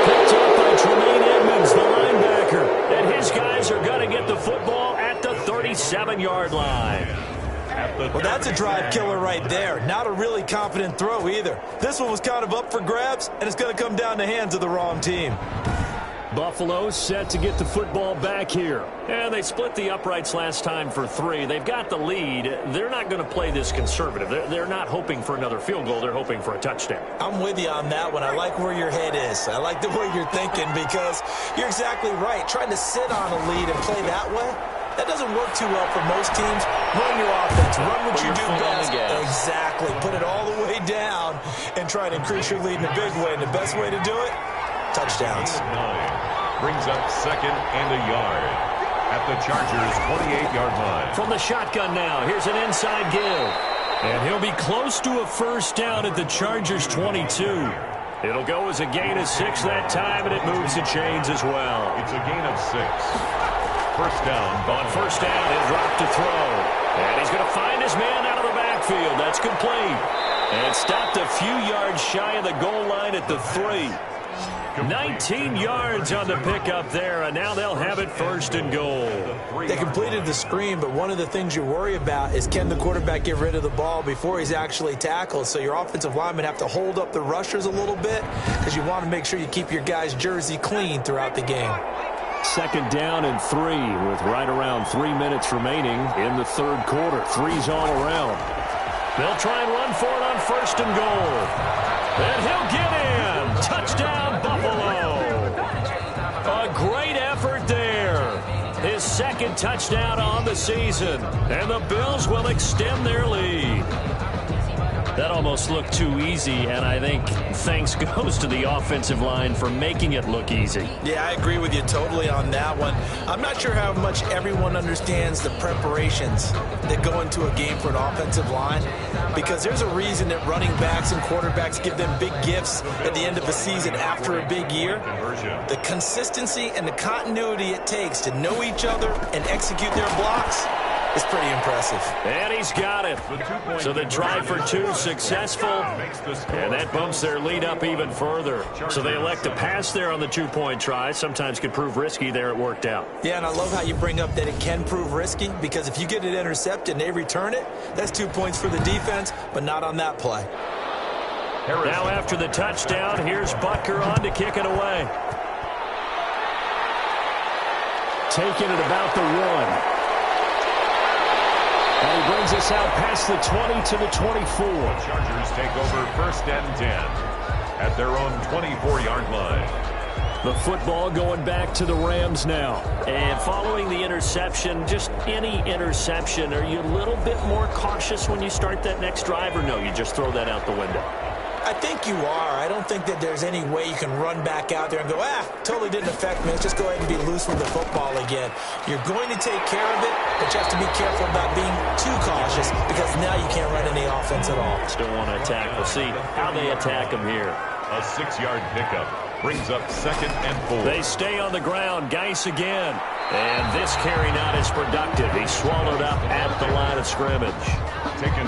Picked up by Tremaine Edmonds, the linebacker. And his guys are going to get the football at the 37-yard line. Well, that's a drive killer right there. Not a really confident throw either. This one was kind of up for grabs, and it's going to come down the hands of the wrong team. Buffalo set to get the football back here. And they split the uprights last time for 3. They've got the lead. They're not going to play this conservative. They're not hoping for another field goal. They're hoping for a touchdown. I'm with you on that one. I like where your head is. I like the way you're thinking because you're exactly right. Trying to sit on a lead and play that way, that doesn't work too well for most teams. Run your offense. Run what you do best. Exactly. Put it all the way down and try to increase your lead in a big way. And the best way to do it, touchdowns. 9. Brings up 2nd and a yard at the Chargers' 28-yard line. From the shotgun now, here's an inside give. And he'll be close to a 1st down at the Chargers' 22. It'll go as a gain of 6 that time, and it moves the chains as well. It's a gain of 6. 1st down. On 1st down, he'll drop to throw. And he's going to find his man out of the backfield. That's complete. And stopped a few yards shy of the goal line at the 3. 19 yards on the pickup there, and now they'll have it 1st and goal. They completed the screen, but one of the things you worry about is can the quarterback get rid of the ball before he's actually tackled? So your offensive linemen have to hold up the rushers a little bit because you want to make sure you keep your guys' jersey clean throughout the game. 2nd down and 3 with right around 3 minutes remaining in the 3rd quarter. 3's all around. They'll try and run for it on 1st and goal. And he'll get in. Touchdown, Buffalo. A great effort there. His 2nd touchdown on the season. And the Bills will extend their lead. That almost looked too easy, and I think thanks goes to the offensive line for making it look easy. Yeah, I agree with you totally on that one. I'm not sure how much everyone understands the preparations that go into a game for an offensive line, because there's a reason that running backs and quarterbacks give them big gifts at the end of a season after a big year. The consistency and the continuity it takes to know each other and execute their blocks is pretty impressive. And he's got it. So the drive for 2 successful, and that bumps their lead up even further. So they elect to pass there on the 2-point try. Sometimes could prove risky. There it worked out. Yeah, and I love how you bring up that it can prove risky, because if you get it intercepted and they return it, that's 2 points for the defense, but not on that play. Now after the touchdown, here's Butker on to kick it away. Taking it about the 1. And he brings us out past the 20 to the 24. The Chargers take over 1st and 10 at their own 24-yard line. The football going back to the Rams now. And following the interception, just any interception, are you a little bit more cautious when you start that next drive, or no, you just throw that out the window? I think you are. I don't think that there's any way you can run back out there and go, totally didn't affect me. Let's just go ahead and be loose with the football again. You're going to take care of it, but you have to be careful about being too cautious, because now you can't run any offense at all. Still want to attack. We'll see how they attack him here. A 6-yard pickup brings up 2nd and 4. They stay on the ground. Geis again. And this carry not as productive. He swallowed up at the line of scrimmage.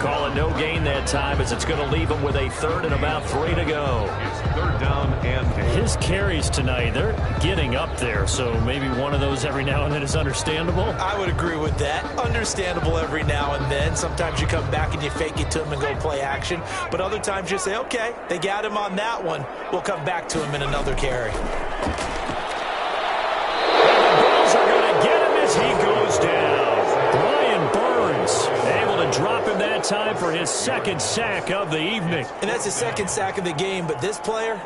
Call it no gain that time as it's going to leave him with a third and about 3 to go. It's third down and 10. His carries tonight, they're getting up there, so maybe one of those every now and then is understandable. I would agree with that. Understandable every now and then. Sometimes you come back and you fake it to him and go play action. But other times you say, okay, they got him on that one. We'll come back to him in another carry. He goes down. Brian Burns able to drop him that time for his second sack of the evening. And that's his second sack of the game, but this player,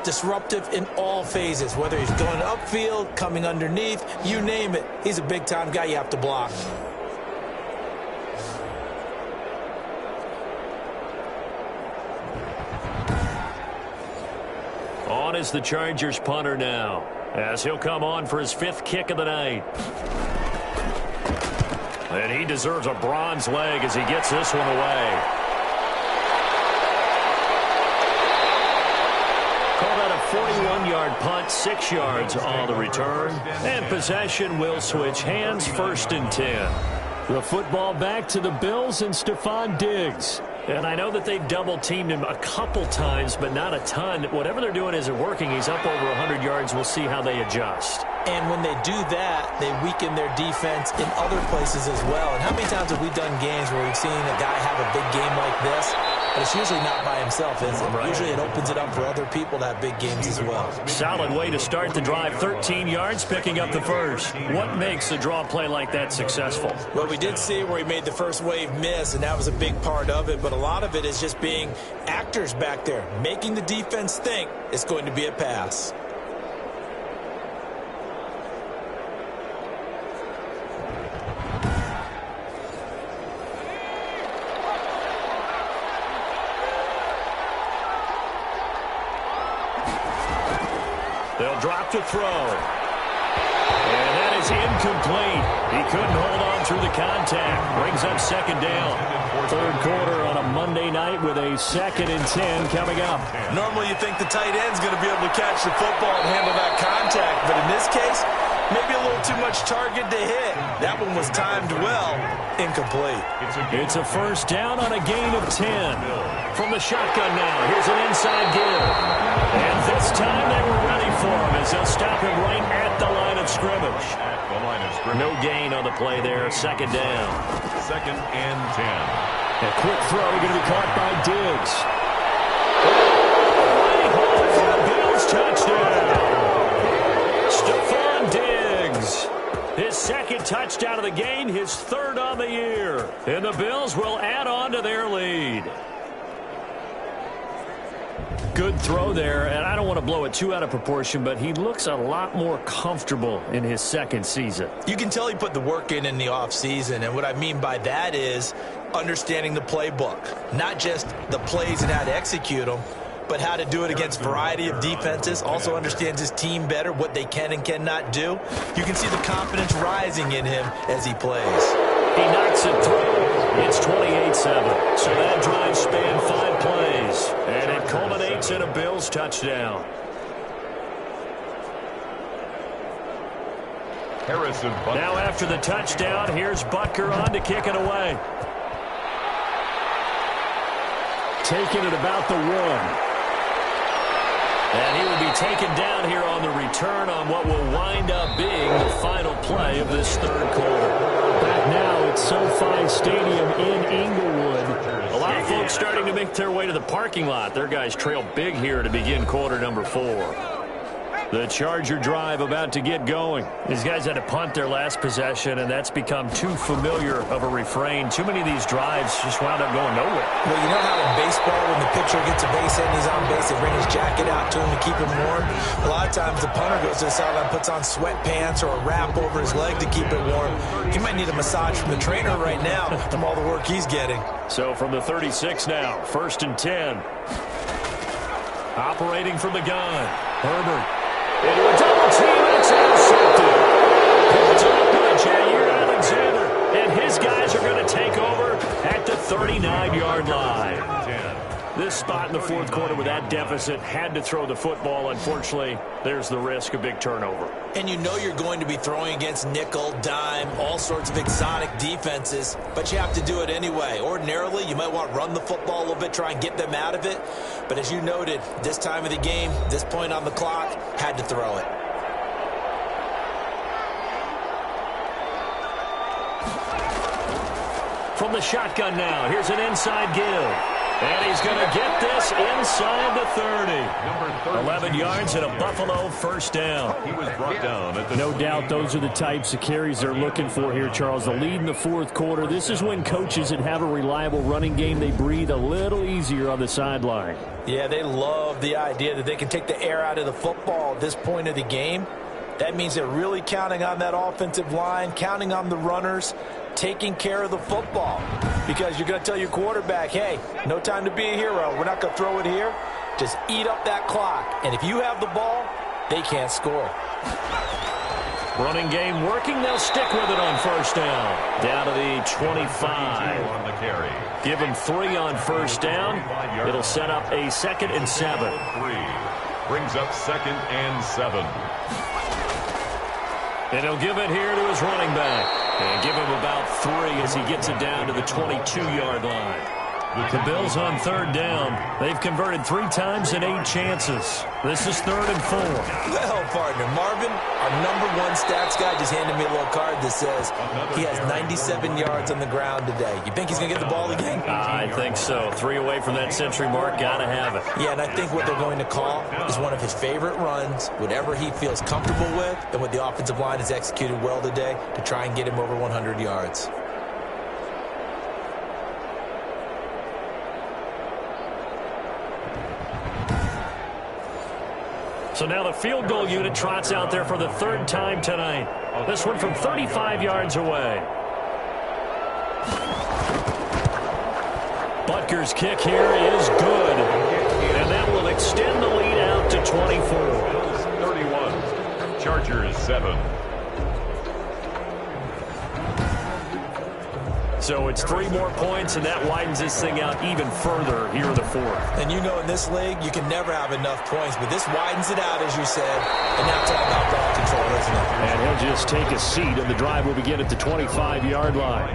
disruptive in all phases, whether he's going upfield, coming underneath, you name it. He's a big-time guy you have to block. On is the Chargers punter now, as he'll come on for his 5th kick of the night. And he deserves a bronze leg as he gets this one away. Call that a 41-yard punt, 6 yards on the return. And possession will switch hands, 1st and 10. The football back to the Bills and Stephon Diggs. And I know that they've double-teamed him a couple times, but not a ton. Whatever they're doing isn't working. He's up over 100 yards. We'll see how they adjust. And when they do that, they weaken their defense in other places as well. And how many times have we done games where we've seen a guy have a big game like this? But it's usually not by himself, is it? Right. Usually it opens it up for other people to have big games as well. Solid way to start the drive. 13 yards, picking up the first. What makes a draw play like that successful? Well, we did see where he made the first wave miss, and that was a big part of it. But a lot of it is just being actors back there, making the defense think it's going to be a pass. They'll drop to throw. And that is incomplete. He couldn't hold on through the contact. Brings up 2nd down. 3rd quarter on a Monday night with a 2nd and 10 coming up. Normally you think the tight end's going to be able to catch the football and handle that contact. But in this case, maybe a little too much target to hit. That one was timed well. Incomplete. It's a 1st down on a gain of 10. From the shotgun now, here's an inside give. And this time they were ready for him as they'll stop him right at the line of scrimmage. No gain on the play there, 2nd down. 2nd and 10. A quick throw going to be caught by Diggs. Bills touchdown. Stephon Diggs. His 2nd touchdown of the game, his 3rd on the year. And the Bills will add on to their lead. Good throw there, and I don't want to blow it too out of proportion, but he looks a lot more comfortable in his 2nd season. You can tell he put the work in the offseason, and what I mean by that is understanding the playbook. Not just the plays and how to execute them, but how to do it against a variety of defenses. Also understands his team better, what they can and cannot do. You can see the confidence rising in him as he plays. He knocks it through. It's 28-7. So that drive spanned 5 plays. And it culminates in a Bills touchdown. Harrison Butker. Now after the touchdown, here's Butker on to kick it away. Taking it about the 1. And he will be taken down here on the return on what will wind up being the final play of this 3rd quarter. Back now at SoFi Stadium in Inglewood. A lot of folks starting to make their way to the parking lot. Their guys trail big here to begin quarter number 4. The Charger drive about to get going. These guys had to punt their last possession, and that's become too familiar of a refrain. Too many of these drives just wound up going nowhere. Well, you know how in baseball, when the pitcher gets a base hit and he's on base, they bring his jacket out to him to keep him warm? A lot of times the punter goes to the sideline, puts on sweatpants or a wrap over his leg to keep it warm. He might need a massage from the trainer right now from all the work he's getting. So from the 36 now, 1st and 10. Operating from the gun, Herbert. Into a double team, it's intercepted. Picked up by Jair Alexander, and his guys are going to take over at the 39-yard line. This spot in the fourth quarter with that deficit, had to throw the football. Unfortunately, there's the risk of big turnover. And you know you're going to be throwing against nickel, dime, all sorts of exotic defenses, but you have to do it anyway. Ordinarily, you might want to run the football a little bit, try and get them out of it. But as you noted, this time of the game, this point on the clock, had to throw it. From the shotgun now, here's an inside give. And he's going to get this inside the 30. 11 yards and a Buffalo first down. He was brought down at the No doubt those are the types of carries they're looking for here, Charles. The lead in the fourth quarter. This is when coaches that have a reliable running game, they breathe a little easier on the sideline. Yeah, they love the idea that they can take the air out of the football at this point of the game. That means they're really counting on that offensive line, counting on the runners, taking care of the football. Because you're going to tell your quarterback, hey, no time to be a hero. We're not going to throw it here. Just eat up that clock. And if you have the ball, they can't score. Running game working. They'll stick with it on first down. Down to the 25. on the carry. Give him 3 on first down. It'll set up a 2nd and 7. 3. Brings up 2nd and 7. And he'll give it here to his running back. And give him about 3 as he gets it down to the 22-yard line. The Bills on third down. They've converted 3 times in 8 chances. This is 3rd and 4. Well, partner, Marvin, our #1 stats guy just handed me a little card that says he has 97 yards on the ground today. You think he's going to get the ball again? I think so. 3 away from that century mark. Got to have it. Yeah, and I think what they're going to call is one of his favorite runs, whatever he feels comfortable with, and what the offensive line has executed well today to try and get him over 100 yards. So now the field goal unit trots out there for the 3rd time tonight. This one from 35 yards away. Butker's kick here is good. And that will extend the lead out to 24. 31. Chargers 7. So it's 3 more points, and that widens this thing out even further here in the 4th. And you know in this league, you can never have enough points, but this widens it out, as you said, and now it's all about ball control, isn't it? And he'll just take a seat, and the drive will begin at the 25-yard line.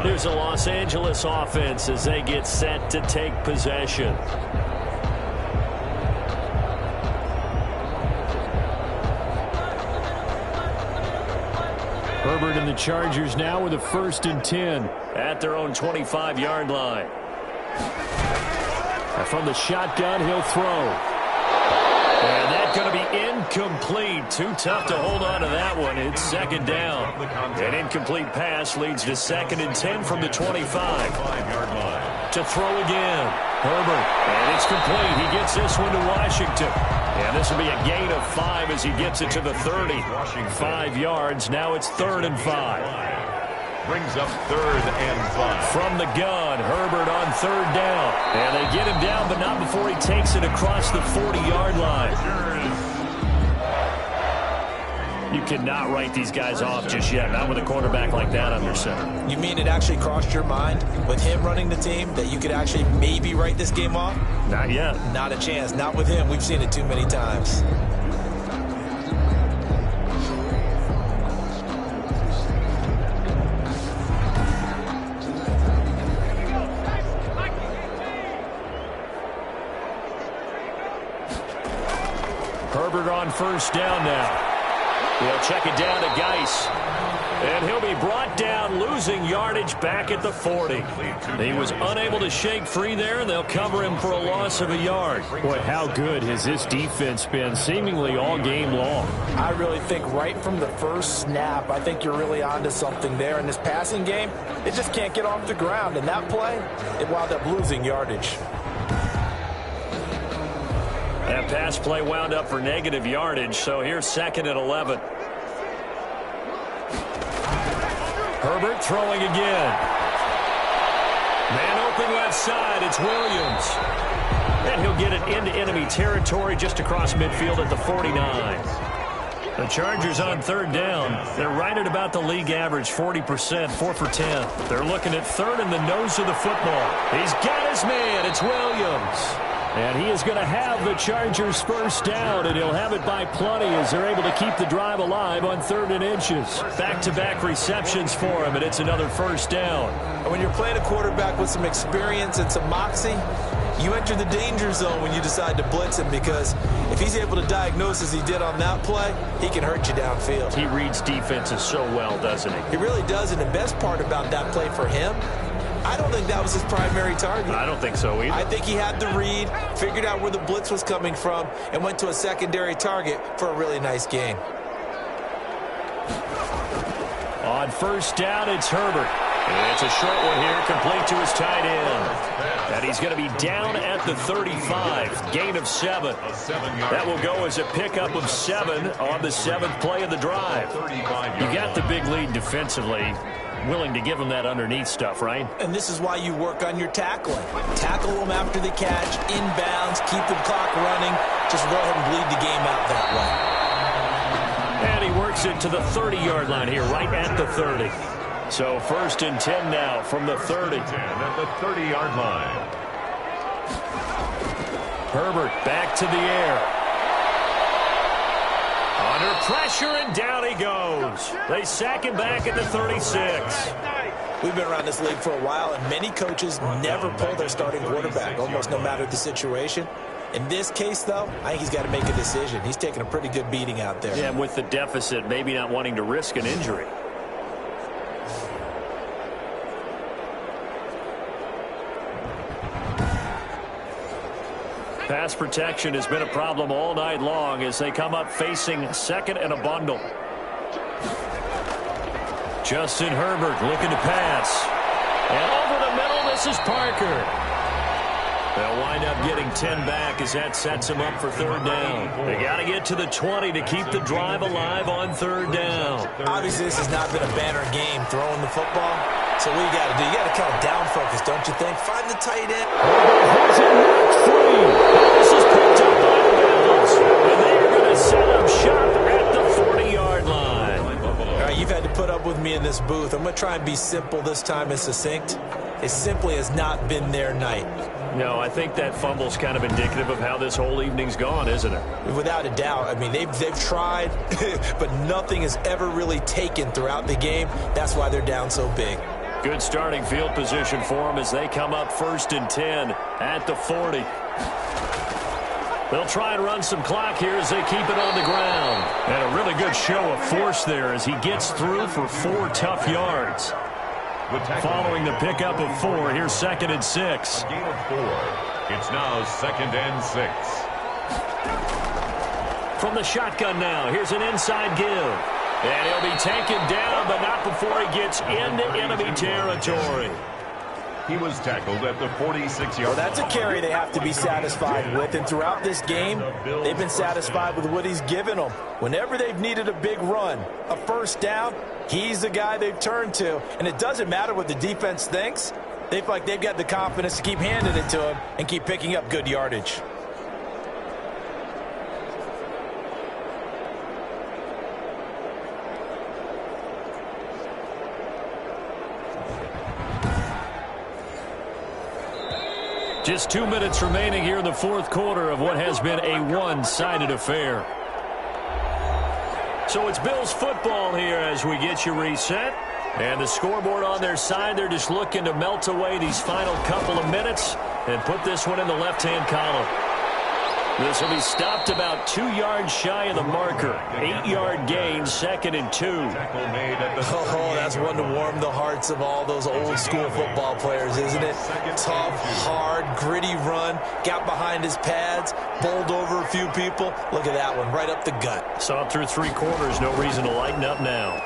Here's a Los Angeles offense as they get set to take possession. Herbert and the Chargers now with a 1st and 10 at their own 25-yard line. And from the shotgun, he'll throw. And that's going to be incomplete. Too tough to hold on to that one. It's 2nd down. An incomplete pass leads to 2nd and 10 from the 25. To throw again. Herbert. And it's complete. He gets this one to Washington. And this will be a gain of 5 as he gets it to the 30. 5 yards. Now it's 3rd and 5. Brings up 3rd and 5. From the gun, Herbert on 3rd down. And they get him down, but not before he takes it across the 40-yard line. You cannot write these guys off just yet, not with a quarterback like that under center. You mean it actually crossed your mind with him running the team that you could actually maybe write this game off? Not yet. Not a chance. Not with him. We've seen it too many times. Herbert on 1st down now. He'll check it down to Geis. And he'll be brought down, losing yardage back at the 40. He was unable to shake free there, and they'll cover him for a loss of a yard. Boy, how good has this defense been seemingly all game long? I really think right from the first snap, I think you're really onto something there. In this passing game, it just can't get off the ground. And that play, it wound up losing yardage. That pass play wound up for negative yardage, so here's 2nd and 11. Herbert throwing again. Man open left side, it's Williams. And he'll get it into enemy territory just across midfield at the 49. The Chargers on third down. They're right at about the league average, 40%, 4 for 10. They're looking at third in the nose of the football. He's got his man. It's Williams. And he is going to have the Chargers first down, and he'll have it by plenty as they're able to keep the drive alive on 3rd and inches. Back-to-back receptions for him, and it's another first down. When you're playing a quarterback with some experience and some moxie, you enter the danger zone when you decide to blitz him, because if he's able to diagnose as he did on that play, he can hurt you downfield. He reads defenses so well, doesn't he? He really does, and the best part about that play for him, I don't think that was his primary target. I don't think so either. I think he had the read, figured out where the blitz was coming from, and went to a secondary target for a really nice gain. On first down, it's Herbert. And it's a short one here, complete to his tight end. And he's going to be down at the 35, gain of 7. That will go as a pickup of 7 on the 7th play of the drive. You got the big lead defensively. Willing to give him that underneath stuff, right? And this is why you work on your tackling. Tackle them after the catch, inbounds, keep the clock running. Just go ahead and bleed the game out that way. And he works it to the 30-yard line here, right at the 30. So 1st and 10 now from the 30. 10 at the 30-yard line. Herbert back to the air. Under pressure, and down he goes. They sack him back at the 36. We've been around this league for a while, and many coaches never pull their starting quarterback, almost no matter the situation. In this case, though, I think he's got to make a decision. He's taking a pretty good beating out there. Yeah, with the deficit, maybe not wanting to risk an injury. Pass protection has been a problem all night long as they come up facing 2nd and a bundle. Justin Herbert looking to pass. And over the middle, this is Parker. They'll wind up getting 10 back as that sets them up for 3rd down. They got to get to the 20 to keep the drive alive on 3rd down. Obviously, this has not been a banner game throwing the football. So what you got to do, you got to kind of down focus, don't you think? Find the tight end. Has it knocked free. This is picked up by the Bills. And they're going to set up shop at the 40-yard line. All right, you've had to put up with me in this booth. I'm going to try and be simple this time and succinct. It simply has not been their night. No, I think that fumble's kind of indicative of how this whole evening's gone, isn't it? Without a doubt. I mean, they've tried, but nothing has ever really taken throughout the game. That's why they're down so big. Good starting field position for them as they come up 1st and 10 at the 40. They'll try and run some clock here as they keep it on the ground. And a really good show of force there as he gets through for 4 tough yards. Following the pickup of 4, here's 2nd and 6. A gain of 4. It's now 2nd and 6. From the shotgun now, here's an inside give. And he'll be taken down, but not before he gets into enemy territory. He was tackled at the 46-yard line. Well, that's a carry they have to be satisfied with. And throughout this game, they've been satisfied with what he's given them. Whenever they've needed a big run, a first down, he's the guy they've turned to. And it doesn't matter what the defense thinks. They feel like they've got the confidence to keep handing it to him and keep picking up good yardage. Just 2 minutes remaining here in the 4th quarter of what has been a one-sided affair. So it's Bills football here as we get you reset. And the scoreboard on their side, they're just looking to melt away these final couple of minutes and put this one in the left-hand column. This will be stopped about 2 yards shy of the marker. 8-yard gain, 2nd and 2. Oh, that's one to warm the hearts of all those old-school football players, isn't it? Tough, hard, gritty run. Got behind his pads, bowled over a few people. Look at that one, right up the gut. Saw it through 3 quarters. No reason to lighten up now.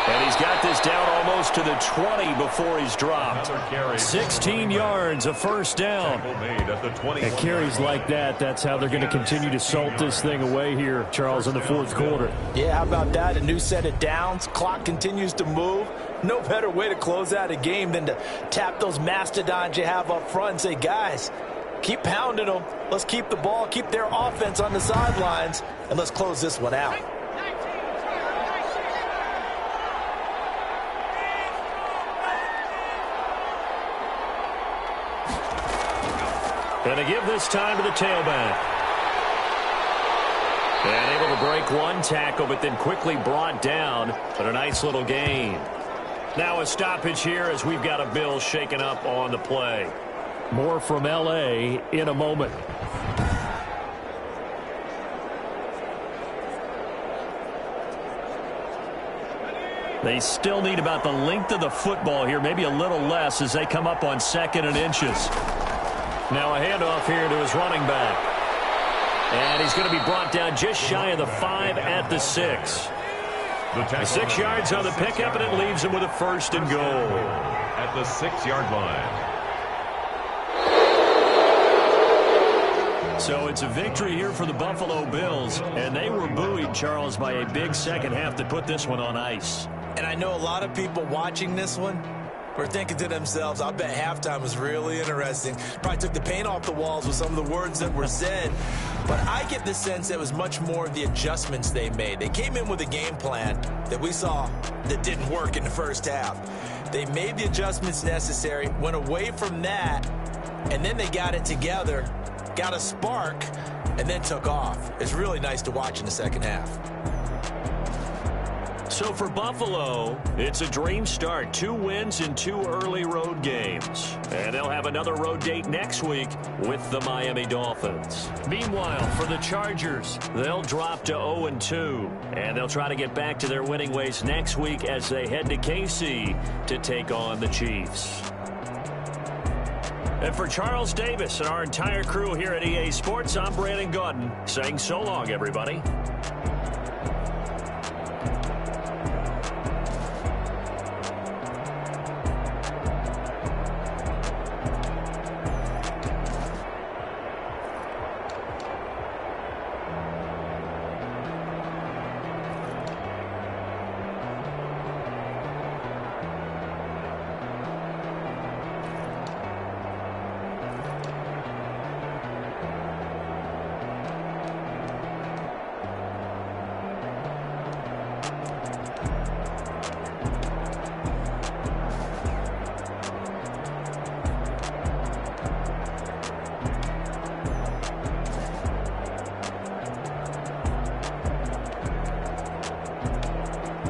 And he's got this down almost to the 20 before he's dropped. 16 yards, a first down. And carries like that, that's how they're going to continue to salt this thing away here, Charles, in the 4th quarter. Yeah, how about that? A new set of downs. Clock continues to move. No better way to close out a game than to tap those mastodons you have up front and say, guys, Keep pounding them. Let's keep the ball, keep their offense on the sidelines, and let's close this one out. And to give this time to the tailback. And able to break one tackle, but then quickly brought down. But a nice little gain. Now a stoppage here as we've got a Bills shaken up on the play. More from L.A. in a moment. They still need about the length of the football here, maybe a little less as they come up on 2nd and inches. Now a handoff here to his running back. And he's going to be brought down just shy of the 5 at the 6. The 6 yards on the pickup, and it leaves him with a 1st and goal. At the 6-yard line. So it's a victory here for the Buffalo Bills, and they were buoyed, Charles, by a big second half that put this one on ice. And I know a lot of people watching this one were thinking to themselves, I bet halftime was really interesting. Probably took the paint off the walls with some of the words that were said. But I get the sense that it was much more of the adjustments they made. They came in with a game plan that we saw that didn't work in the first half. They made the adjustments necessary, went away from that, and then they got it together, got a spark, and then took off. It's really nice to watch in the second half. So for Buffalo, it's a dream start. 2 wins in 2 early road games. And they'll have another road date next week with the Miami Dolphins. Meanwhile, for the Chargers, they'll drop to 0-2. And they'll try to get back to their winning ways next week as they head to KC to take on the Chiefs. And for Charles Davis and our entire crew here at EA Sports, I'm Brandon Gaudin saying so long, everybody.